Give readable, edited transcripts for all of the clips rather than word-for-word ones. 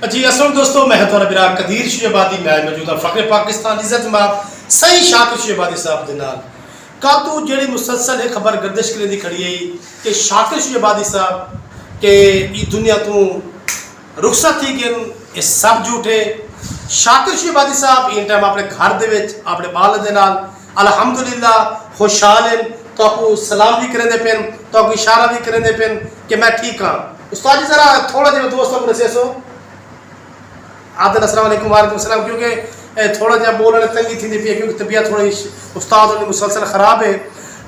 जी असल दोस्तों मैं थोड़ा बिरा कदीर शहबादी मैं मौजूदा फ़ख्र पाकिस्तान इज्जत माब सही शाकिर शहबादी साहब के नाल का तू जी मुसलसल है खबर गर्दिश करें खड़ी है कि शाकिर शहबादी साहब के दुनिया तू रुखसत थी गए ये सब झूठे। शाकिर शहबादी साहब इन टाइम अपने घर दे अपने बाल दे नाल अलहमदुलिल्लाह खुशहाल हैं। तो आपको सलाम भी करेंगे पेन तो आपको इशारा भी करेंगे पेन कि मैं ठीक हाँ। उस्ताद जी ज़रा थोड़ा जो दोस्तों को नसेसो आदर अस्सलाम वालेकुम वालेकुम सलाम, क्योंकि थोड़ा जहा बोलने तंगी थी पी क्योंकि तबीयत थोड़ी उस्ताद वाली मुसलसल ख़राब है।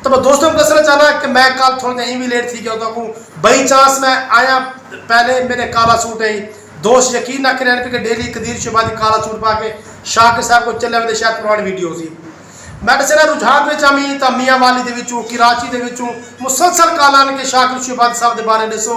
तो मैं दोस्तों को कसना चाहना कि मैं कल थोड़ा जहा भी लेट थी गया तो बाई चांस मैं आया पहले मेरे काला सूट है दोस्त यकीन ना करें कि डेली कदीर शहबादी काला सूट पा के शाकिर साहब को चले में शायद पुरानी वीडियो सी मैं दसना रुझान में आमी तो मियाँ वाली कराची के मुसलसल काला के शाकिर शहबादी साहब के बारे दसो।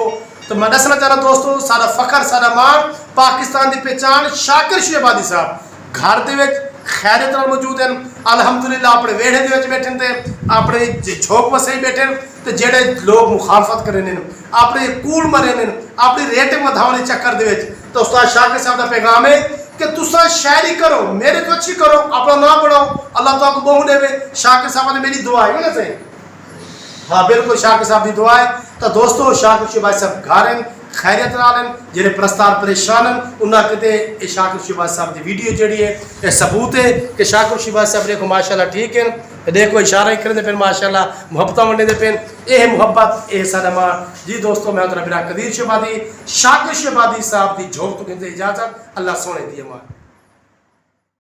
तो मैं दसना चाह रहा दोस्तों सारा फखर सारा मान पाकिस्तान की पहचान शाकिर शहबादी साहब घर के खैरियत मौजूद हैं अलहमदुलिल्लाह अपने वेड़े के बैठे थे अपने झोंक वसे बैठे तो जेडे लोग मुखालफत करें अपने कूड़ मरे ने अपनी रेटिंग बढ़ाने चक्कर दे तो उस्ताद शाकिर साहब का पैगाम है कि तुसा शायरी करो मेरे को अच्छी करो अपना नाम बढ़ाओ अल्लाह तो बहु देवे। शाकिर साहब ने मेरी दुआ है ना सही हाँ बिल्कुल शाकिर साहब की दुआ है। तो दोस्तों शाकिर शहबादी साहब घर हैं खैरियत नाल जेडे प्रस्तार परेशान हैं उन्हें कितने शाकिर शहबादी साहब की वीडियो जी है ये सबूत है कि शाकिर शहबादी साहब देखो माशाल्लाह ठीक है देखो इशारा ही करें पे माशाल्लाह मुहब्बत वंडे पे यह मुहब्बत यह सारा मां जी। दोस्तों मैं मेरा कदीर शहबादी शाकिर शहबादी साहब की झोंक तो कहते इजाजत अल्लाह सोने दी मां।